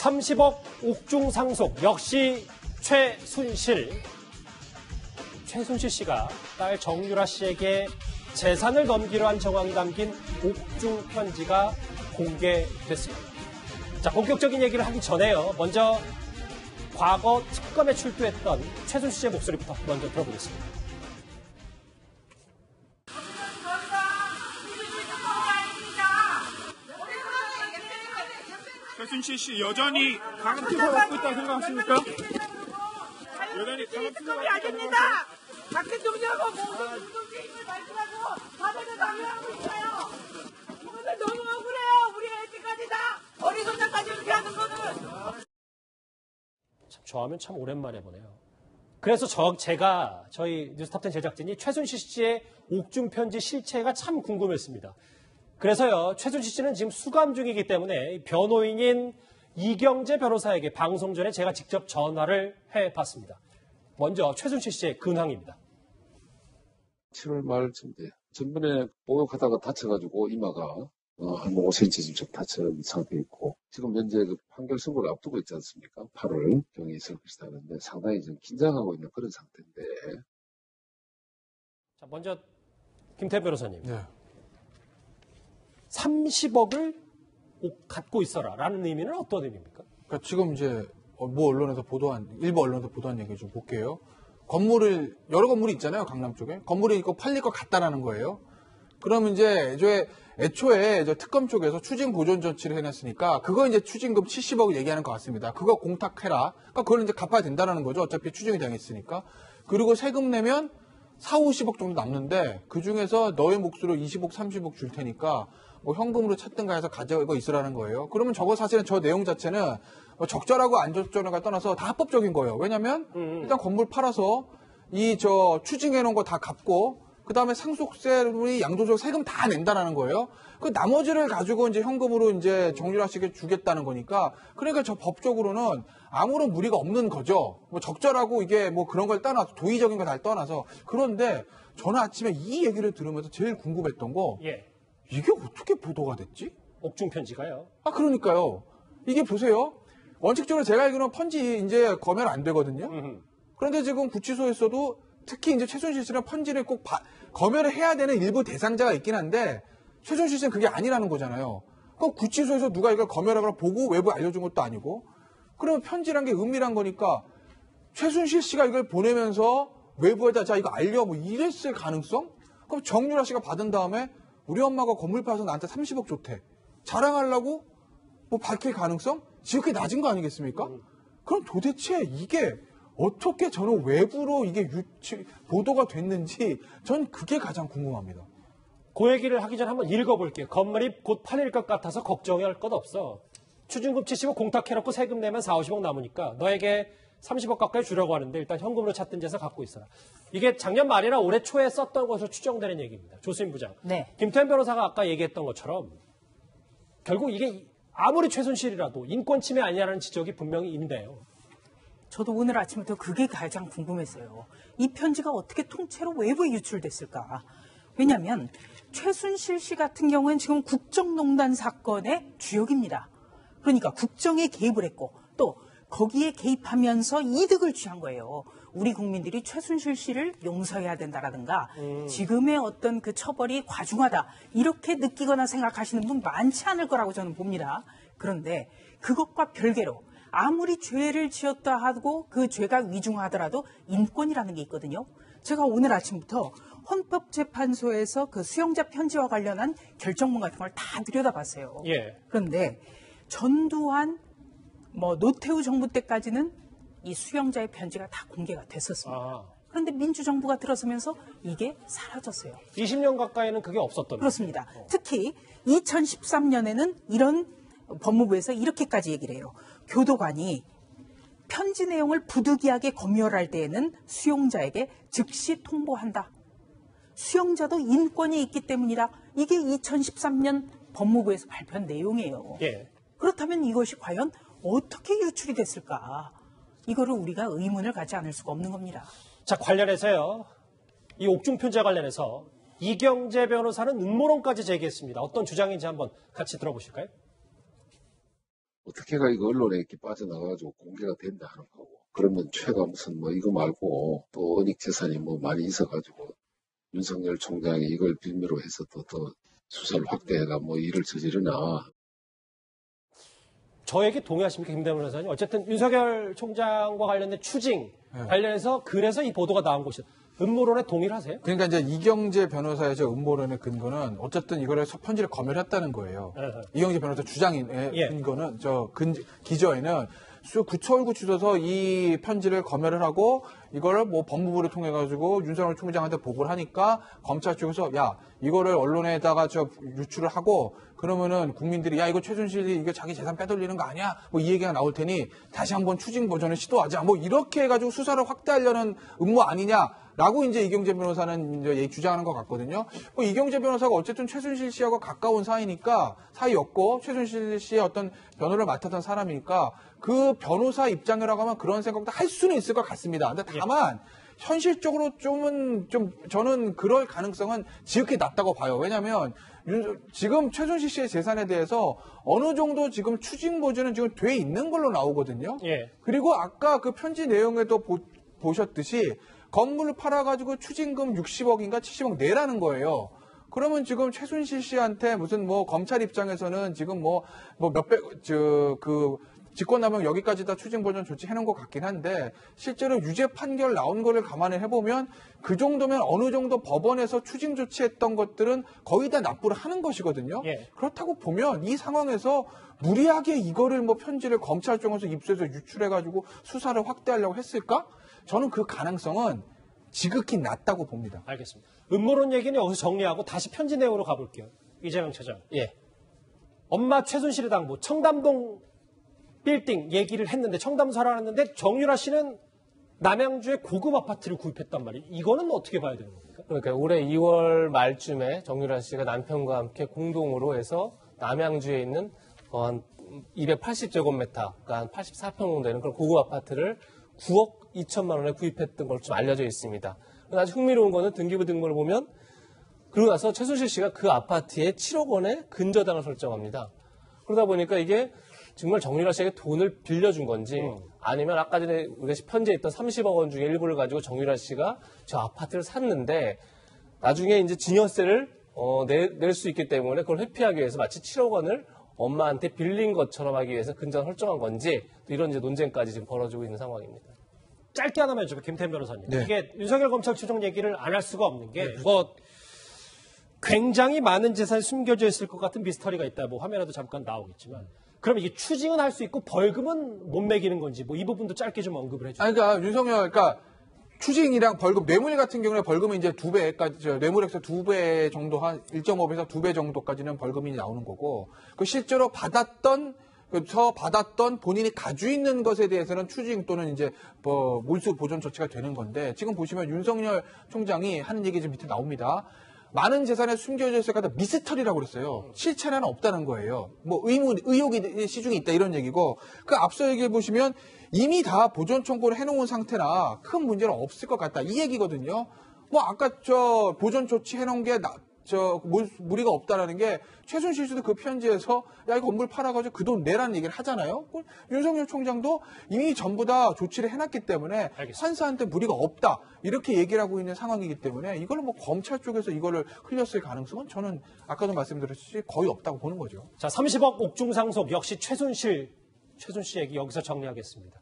30억 옥중 상속 역시 최순실 씨가 딸 정유라 씨에게 재산을 넘기려 한 정황이 담긴 옥중 편지가 공개됐습니다. 자, 본격적인 얘기를 하기 전에요. 먼저 과거 특검에 출두했던 최순실 씨의 목소리부터 먼저 들어보겠습니다. 최순실 씨 여전히 강한 투사 갖고 있다고 생각하십니까? 여전히 강한 투사 특검이 아닙니다. 박대통령하고 모든 운동개입을 말씀하고 다들 강요하고 있어요. 이분들 너무 억울해요. 우리 애기까지 다 어리석다까지 이렇게 하는 거는. 참, 저 화면 참 오랜만에 보네요. 그래서 저희 뉴스탑10 제작진이 최순실 씨의 옥중 편지 실체가 참 궁금했습니다. 그래서요, 최순실 씨는 지금 수감 중이기 때문에 변호인인 이경재 변호사에게 방송 전에 제가 직접 전화를 해봤습니다. 먼저 최순실 씨의 근황입니다. 7월 말쯤에 전번에 목욕하다가 다쳐가지고 이마가 한 5cm 좀 다친 상태에 있고 지금 현재 그 판결 선고를 앞두고 있지 않습니까? 8월 경이 있을 것이다 하는데 상당히 좀 긴장하고 있는 그런 상태인데. 자, 먼저 김태현 변호사님. 네. 30억을 갖고 있어라라는 의미는 어떤 의미입니까? 그러니까 지금 이제 일부 언론에서 보도한 얘기 좀 볼게요. 여러 건물이 있잖아요, 강남 쪽에. 건물이 있고 팔릴 것 같다라는 거예요. 그러면 이제 애초에 특검 쪽에서 추징 보존 조치를 해놨으니까 그거 이제 추징금 70억 얘기하는 것 같습니다. 그거 공탁해라. 그러니까 그걸 이제 갚아야 된다는 거죠. 어차피 추징이 당했으니까. 그리고 세금 내면 4, 50억 정도 남는데 그 중에서 너의 몫으로 20억, 30억 줄 테니까 뭐 현금으로 찾든가 해서 가지고 있으라는 거예요. 그러면 저거 사실은 저 내용 자체는 적절하고 안 적절한가 떠나서 다 합법적인 거예요. 왜냐면 일단 건물 팔아서 추징해 놓은 거 다 갚고 그다음에 상속세를 양도적 세금 다 낸다라는 거예요. 그 나머지를 가지고 이제 현금으로 이제 정유라 씨에게 주겠다는 거니까 그러니까 저 법적으로는 아무런 무리가 없는 거죠. 뭐 적절하고 이게 뭐 그런 걸 떠나서 도의적인 거 다 떠나서 그런데 저는 아침에 이 얘기를 들으면서 제일 궁금했던 거 이게 어떻게 보도가 됐지? 옥중 편지가요. 그러니까요. 이게 보세요. 원칙적으로 제가 알기로는 편지 이제 검열 안 되거든요. 그런데 지금 구치소에서도 특히 이제 최순실 씨는 편지를 꼭 검열을 해야 되는 일부 대상자가 있긴 한데 최순실 씨는 그게 아니라는 거잖아요. 그럼 구치소에서 누가 이걸 검열하거나 보고 외부에 알려준 것도 아니고 그러면 편지란 게 은밀한 거니까 최순실 씨가 이걸 보내면서 외부에다 자 이거 알려 뭐 이랬을 가능성? 그럼 정유라 씨가 받은 다음에 우리 엄마가 건물 팔아서 나한테 30억 줬대. 자랑하려고 뭐 밝힐 가능성? 지극히 낮은 거 아니겠습니까? 그럼 도대체 이게 어떻게 저는 외부로 이게 보도가 됐는지 전 그게 가장 궁금합니다. 그 얘기를 하기 전에 한번 읽어볼게요. 건물이 곧 팔릴 것 같아서 걱정할 것 없어. 추징금 70억 공탁해놓고 세금 내면 4, 50억 남으니까 너에게 30억 가까이 주려고 하는데 일단 현금으로 찾든지 해서 갖고 있어라. 이게 작년 말이나 올해 초에 썼던 것으로 추정되는 얘기입니다. 조수임 부장. 네. 김태현 변호사가 아까 얘기했던 것처럼 결국 이게 아무리 최순실이라도 인권 침해 아니냐는 지적이 분명히 있는데요. 저도 오늘 아침부터 그게 가장 궁금했어요. 이 편지가 어떻게 통째로 외부에 유출됐을까? 왜냐하면 최순실 씨 같은 경우는 지금 국정농단 사건의 주역입니다. 그러니까 국정에 개입을 했고 또 거기에 개입하면서 이득을 취한 거예요. 우리 국민들이 최순실 씨를 용서해야 된다라든가 지금의 어떤 그 처벌이 과중하다 이렇게 느끼거나 생각하시는 분 많지 않을 거라고 저는 봅니다. 그런데 그것과 별개로 아무리 죄를 지었다 하고 그 죄가 위중하더라도 인권이라는 게 있거든요. 제가 오늘 아침부터 헌법재판소에서 그 수용자 편지와 관련한 결정문 같은 걸 다 들여다봤어요. 그런데 전두환 노태우 정부 때까지는 이 수용자의 편지가 다 공개가 됐었습니다. 그런데 민주정부가 들어서면서 이게 사라졌어요. 20년 가까이는 그게 없었던 그렇습니다. 특히 2013년에는 이런 법무부에서 이렇게까지 얘기를 해요. 교도관이 편지 내용을 부득이하게 검열할 때에는 수용자에게 즉시 통보한다. 수용자도 인권이 있기 때문이다. 이게 2013년 법무부에서 발표한 내용이에요. 그렇다면 이것이 과연 어떻게 유출이 됐을까? 이거를 우리가 의문을 갖지 않을 수가 없는 겁니다. 자, 관련해서요. 이 옥중 편지와 관련해서 이경재 변호사는 음모론까지 제기했습니다. 어떤 주장인지 한번 같이 들어보실까요? 어떻게가 이거 언론에 이렇게 빠져나가가지고 공개가 된다 하는 거고. 그러면 최가 무슨 뭐 이거 말고 또 은닉 재산이 뭐 많이 있어가지고 윤석열 총장이 이걸 빌미로 해서 더 수사를 확대해가 뭐 일을 저지르나. 저에게 동의하십니까, 김대문 변호사님? 어쨌든 윤석열 총장과 관련된 추징 관련해서 그래서 이 보도가 나온 것이다. 음모론에 동의를 하세요? 그러니까 이제 이경재 변호사의 저 음모론의 근거는 어쨌든 이거를 편지를 검열했다는 거예요. 이경재 변호사 주장의 근거는 기저에는 구치소에서 이 편지를 검열을 하고 이거를 뭐 법무부를 통해 가지고 윤석열 총장한테 보고를 하니까 검찰 쪽에서 야 이거를 언론에다가 유출을 하고 그러면은 국민들이 야 이거 최순실이 이거 자기 재산 빼돌리는 거 아니야? 뭐 이 얘기가 나올 테니 다시 한번 추징 버전을 시도하자. 뭐 이렇게 해가지고 수사를 확대하려는 음모 아니냐라고 이제 이경재 변호사는 이제 주장하는 것 같거든요. 뭐 이경재 변호사가 어쨌든 최순실 씨하고 가까운 사이였고 최순실 씨의 어떤 변호를 맡았던 사람이니까 그 변호사 입장이라고 하면 그런 생각도 할 수는 있을 것 같습니다. 근데 다만 현실적으로 저는 그럴 가능성은 지극히 낮다고 봐요. 왜냐하면 지금 최순실 씨의 재산에 대해서 어느 정도 지금 추징 보전은 지금 돼 있는 걸로 나오거든요. 그리고 아까 그 편지 내용에도 보셨듯이 건물을 팔아가지고 추징금 60억인가 70억 내라는 거예요. 그러면 지금 최순실 씨한테 무슨 뭐 검찰 입장에서는 지금 뭐 직권남용 여기까지 다 추징보전 조치 해놓은 것 같긴 한데 실제로 유죄 판결 나온 거를 감안을 해보면 그 정도면 어느 정도 법원에서 추징 조치했던 것들은 거의 다 납부를 하는 것이거든요. 그렇다고 보면 이 상황에서 무리하게 이거를 뭐 편지를 검찰 쪽에서 입수해서 유출해가지고 수사를 확대하려고 했을까? 저는 그 가능성은 지극히 낮다고 봅니다. 알겠습니다. 음모론 얘기는 여기서 정리하고 다시 편지 내용으로 가볼게요. 이재명 차장. 엄마 최순실의 당부 청담동 빌딩 얘기를 했는데 청담사를 하는데 정유라 씨는 남양주에 고급 아파트를 구입했단 말이에요. 이거는 어떻게 봐야 되는 겁니까? 그러니까 올해 2월 말쯤에 정유라 씨가 남편과 함께 공동으로 해서 남양주에 있는 한 280제곱미터, 그러니까 한 84평 정도 되는 그런 고급 아파트를 9억 2천만 원에 구입했던 걸로 좀 알려져 있습니다. 아주 흥미로운 거는 등기부 등본을 보면 그러고 나서 최순실 씨가 그 아파트에 7억 원의 근저당을 설정합니다. 그러다 보니까 이게 정말 정유라 씨에게 돈을 빌려준 건지 아니면 아까 전에 우리가 편지에 있던 30억 원 중에 일부를 가지고 정유라 씨가 저 아파트를 샀는데 나중에 이제 증여세를 낼 수 있기 때문에 그걸 회피하기 위해서 마치 7억 원을 엄마한테 빌린 것처럼 하기 위해서 근저당을 설정한 건지 이런 이제 논쟁까지 지금 벌어지고 있는 상황입니다. 짧게 하나만 해주고 김태현 변호사님. 이게 윤석열 검찰 추정 얘기를 안 할 수가 없는 게 뭐 굉장히 많은 재산이 숨겨져 있을 것 같은 미스터리가 있다. 뭐 화면에도 잠깐 나오겠지만 그럼 이게 추징은 할 수 있고 벌금은 못 매기는 건지 뭐 이 부분도 짧게 좀 언급을 해주세요. 그러니까 윤석열 추징이랑 벌금, 뇌물 같은 경우에 벌금은 이제 2배까지, 뇌물액서 2배 정도, 한 1.5배에서 2배 정도까지는 벌금이 나오는 거고, 그 실제로 받았던 본인이 가지고 있는 것에 대해서는 추징 또는 이제 뭐 몰수 보존 조치가 되는 건데, 지금 보시면 윤석열 총장이 하는 얘기 좀 밑에 나옵니다. 많은 재산에 숨겨져 있을 거다 미스터리라고 그랬어요. 실체는 없다는 거예요. 뭐 의혹이 시중에 있다 이런 얘기고, 그 앞서 얘기해 보시면 이미 다 보존 청구를 해놓은 상태라 큰 문제는 없을 것 같다 이 얘기거든요. 뭐 아까 보존 조치 해놓은 게 무리가 없다라는 게 최순실 씨도 그 편지에서 야 이거 건물 팔아가지고 그 돈 내라는 얘기를 하잖아요. 윤석열 총장도 이미 전부 다 조치를 해놨기 때문에 판사한테 무리가 없다 이렇게 얘기를 하고 있는 상황이기 때문에 이걸 뭐 검찰 쪽에서 이거를 흘렸을 가능성은 저는 아까도 말씀드렸듯이 거의 없다고 보는 거죠. 자, 30억 옥중 상속 역시 최순실 얘기 여기서 정리하겠습니다.